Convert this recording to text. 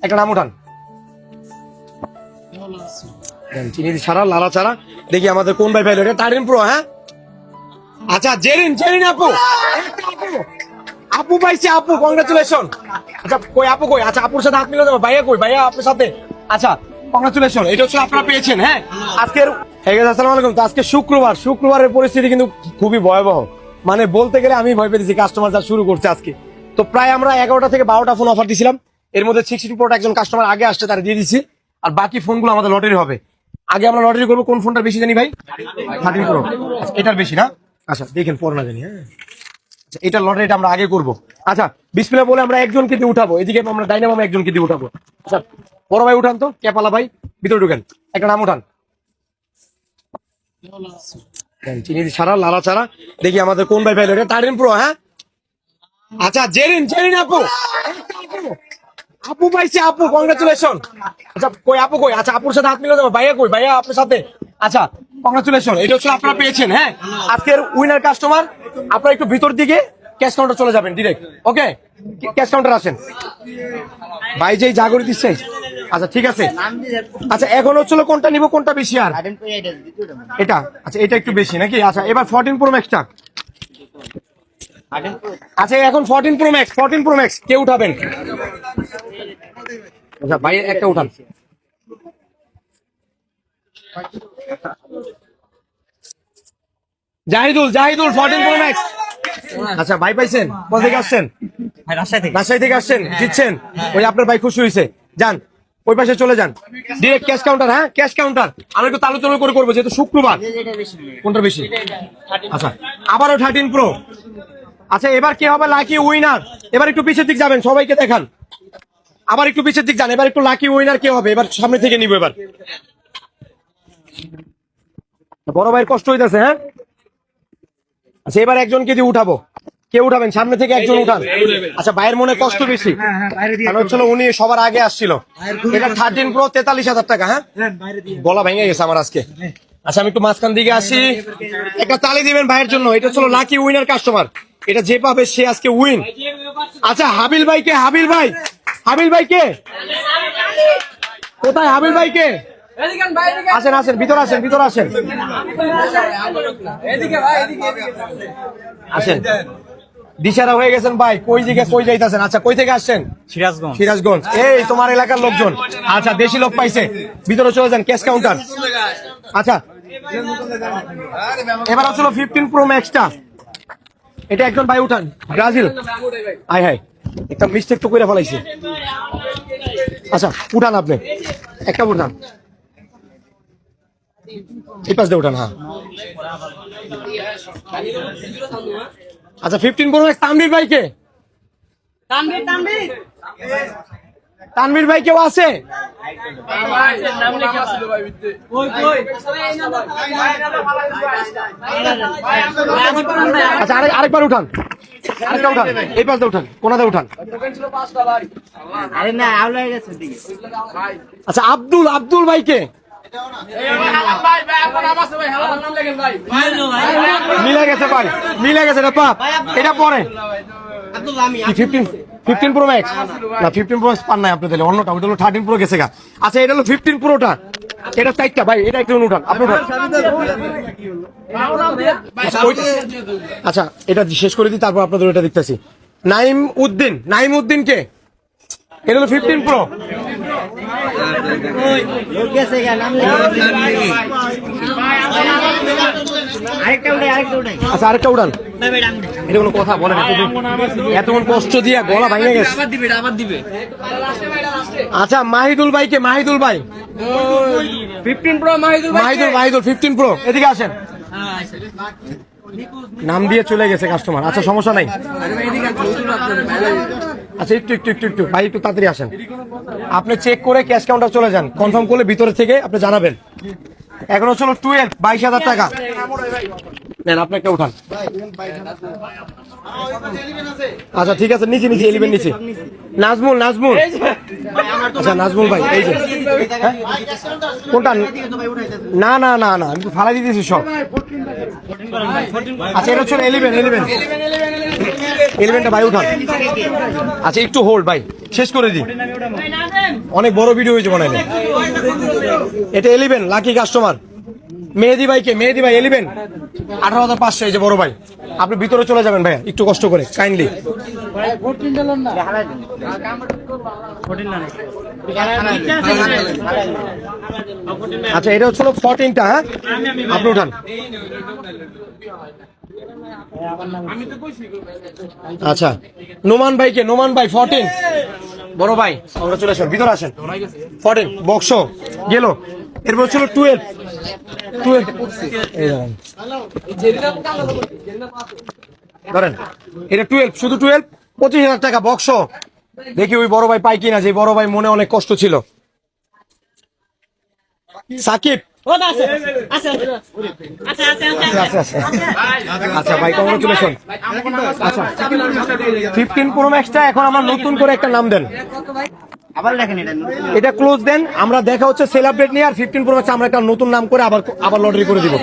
একটা নাম উঠান। চিনি ছাড়া লালা ছাড়া দেখি আমাদের কোন ভাই পাইলো, এটা টার্নিং প্রো। হ্যাঁ আচ্ছা জেরিন জেরিন আপু, আপু পাইছে আপু, কংগ্রাচুলেশন। আচ্ছা কই আপু কই? আচ্ছা আপুর সাথে হাত মিলে যাবে। ভাইয়া কই? ভাইয়া আপনার সাথে। আচ্ছা কংগ্রাচুলেশন, এটা হচ্ছে আপনারা পেয়েছেন। হ্যাঁ আজকের আসসালামু আলাইকুম। তো আজকে শুক্রবার, শুক্রবারের পরিস্থিতি কিন্তু খুবই ভয়াবহ, মানে বলতে গেলে আমি ভয় পেয়েছি। কাস্টমার যা শুরু করছে আজকে, তো প্রায় আমরা 11টা থেকে 12টা ফোন অফার দিছিলাম। এর মধ্যে 60 প্রোটা একজন কাস্টমার আগে আসছে, তারা দিয়ে দিচ্ছি। আর বাকি ফোনগুলো আমাদের লটারি হবে। আগে আমরা লটারি করবো কোন ফোনটা বেশি জানি ভাই? 13 প্রো। এটার বেশি না? আচ্ছা দেখেন পর না জানি। হ্যাঁ আচ্ছা এটা লটারিটা আমরা আগে করবো। আচ্ছা বিসমিল্লাহ বলে আমরা একজনকে দিয়ে উঠাবো, এদিকে আমরা ডাইনামাম একজনকে দিয়ে উঠাবো। আচ্ছা বড় ভাই উঠান তো, ক্যাপালা ভাই ভিতরে ঢুকেন, একটা নাম উঠান। চিনি ছাড়া লালা ছাড়া দেখি আমাদের কোন ভাই পাইলো, এটা টার্নিং প্রো। হ্যাঁ আচ্ছা জেরিন জেরিন আপু, আপু পাইছে আপু, কংগ্রাচুলেশন। আচ্ছা কই আপু কই? আচ্ছা আপুর সাথে হাত মিলে যাবে। ভাইয়া কই? ভাইয়া আপনার সাথে। আচ্ছা কংগ্রাচুলেশন, এটা হচ্ছে আপনারা পেয়েছেন। হ্যাঁ আজকের উইনার কাস্টমার। আপনারা একটু ভিতর দিকে ক্যাশ কাউন্টার চলে যাবেন ডিরেক্ট। ওকে ক্যাশ কাউন্টার আসেন ভাই, যেই জাগরি দিচ্ছে। আচ্ছা ঠিক আছে। আচ্ছা এখন হচ্ছিল কোনটা নিব, কোনটা বেশি? আর এটা। আচ্ছা এটা একটু বেশি নাকি? আচ্ছা এবার 14 প্রো ম্যাক্সটা। আচ্ছা এখন 14 প্রো ম্যাক্স, 14 প্রো ম্যাক্স কে উঠাবেন? আচ্ছা ভাই একটা উঠান। Zahidul Zahidul 14 pro max. আচ্ছা ভাই পাইছেন? কোথা থেকে আসছেন? রাজশাহী থেকে আসছেন, জিতছেন। ওই আপনার ভাই খুশি হয়েছে, যান ওই পাশে চলে যান ডিরেক্ট ক্যাশ কাউন্টার। হ্যাঁ ক্যাশ কাউন্টার আমরা একটু তালুচলু করে করবো যেহেতু শুক্রবার। কোনটা বেশি? আচ্ছা আবারও 13 প্রো। আচ্ছা এবার কে হবে লাকি উইনার? এবার একটু পিছের দিক যাবেন, সবাইকে দেখান। আবার একটু পিছের দিক যান, এবার একটু লাকি উইনার কে হবে? এবার সামনে থেকে নিব। এবার বড় ভাইয়ের কষ্ট হইতেছে। হ্যাঁ আচ্ছা এবার একজনকে দিয়ে উঠাবো, কে উঠাবেন? সামনে থেকে একজন উঠান। আচ্ছা ভাইয়ের মনে কষ্ট বেশি, কারণ হচ্ছিল উনি সবার আগে আসছিল। এটা 13 প্রো 43,000 টাকা। হ্যাঁ গলা ভেঙে গেছে আমার আজকে। আচ্ছা আমি একটু মাঝখান দিকে আসি, একটা তালি দিবেন ভাইয়ের জন্য। এটা হচ্ছিল লাকি উইনার কাস্টমার, এটা যে পাবে সে আজকে উইন। আচ্ছা হাবিল ভাই কে? হাবিল ভাই, হাবিল ভাই কে? কোথায় হাবিল ভাই কে? আসেন আসেন ভিতরে আসেন, ভিতরে আসেন, আসেন। দিশারা হয়ে গেছেন ভাই, কই দিকে কই যাইতাছেন? আচ্ছা কই থেকে আসছেন? সিরাজগঞ্জ। সিরাজগঞ্জ। এই তোমার এলাকার লোকজন। আচ্ছা দেশি লোক পাইছে, ভিতরে চলে যান ক্যাশ কাউন্টার। আচ্ছা এবার আসলো 15 প্রো ম্যাক্সটা, এটা একজন ভাই উঠান, ব্রাজিল। আয় হাই একটা মিস্টেক তো করে ফেলাইছে। আচ্ছা উঠান আপনি, একটা উঠান, এই পাশ দিয়ে উঠান। হ্যাঁ আচ্ছা 15 প্রো ম্যাক্স তানভীর ভাই কে? তানভীর ভাই কেউ আছে? আচ্ছা আরেকবার উঠান, আরেকটা উঠান, এই পাশে উঠান, কোনাতে উঠান। আচ্ছা আব্দুল, আব্দুল ভাই কে? মিলে গেছে ভাই, মিলে গেছে। এটা পাপ, এটা পরে 15 প্রো ম্যাক্স না, 15 প্রো ম্যাক্স পান নাই আপনি তাহলে অন্যটা। ওটা হলো 13 প্রো গেছে গা। আচ্ছা এটা হলো 15 প্রোটা, এটা 4টা ভাই, এটা একটু উঠান আপনি উঠান। আচ্ছা এটা শেষ করে দিই, তারপর আপনাদের এটা দেখতেছি। নাইম উদ্দিন, নাইম উদ্দিন কে? এটা হলো 15 প্রো। আচ্ছা আরেকটা উঠান, এটা কোনো কথা বলে না, এতক্ষণ কষ্ট দিয়ে গলা ভাঙে গেছে। আচ্ছা মাহিদুল ভাই কে? মাহিদুল ভাই 15 প্রো মাহিদুল ভাই। মাহিদুল, মাহিদুল 15 প্রো, এদিকে আসেন। নাম দিয়ে চলে গেছে কাস্টমার। আচ্ছা সমস্যা নাই। আচ্ছা একটু একটু একটু একটু ভাই একটু তাড়াতাড়ি আসেন। আপনি চেক করে ক্যাশ কাউন্টার চলে যান, কনফার্ম করলে ভিতরে থেকে আপনি জানাবেন। এখন হচ্ছে 12 22,000 টাকা নেন, আপনি একটা উঠান। আচ্ছা ঠিক আছে, নিচে নিচে 11 নিচে। নাজমুল, নাজমুল। আচ্ছা নাজমুল ভাই এই যে। হ্যাঁ? কোনটা? না না না না আমি তো ফালাই দিতেছি সব। আচ্ছা এটা হচ্ছে 11 11 11টা ভাই উঠান। আচ্ছা একটু হোল্ড ভাই, শেষ করে দিই, অনেক বড় ভিডিও হয়েছে মনে হয়। এটা 11 লাকি কাস্টমার মেহেদি ভাইকে, মেহেদি ভাই 11 18,500 এই যে বড় ভাই। আপনি ভিতরে চলে যাবেন ভাইয়া একটু কষ্ট করে কাইন্ডলি। আচ্ছা এটা হচ্ছিল 14টা, হ্যাঁ আপনি উঠান। আচ্ছা নোমান ভাইকে, নোমান ভাই 14 বড় ভাই কংগ্রাচুলেশন, ভিতরে আসেন। 14 বক্স গেল। এরপর ছিল 12 এই ধরেন এটা 12, শুধু 12 25,000 টাকা বক্স। দেখি ওই বড় ভাই পাই কিনা, যে বড় ভাই মনে অনেক কষ্ট ছিল। সাকিব আচ্ছা ভাই কংগ্রাচুলেশন। আচ্ছা 15 প্রো ম্যাক্সটা এখন আমার নতুন করে একটা নাম দেন, এটা ক্লোজ দেন, আমরা দেখা হচ্ছে সেলিব্রেট নিয়ে। আর 15 প্রো ম্যাক্স আমরা একটা নতুন নাম করে আবার লটারি করে দিব।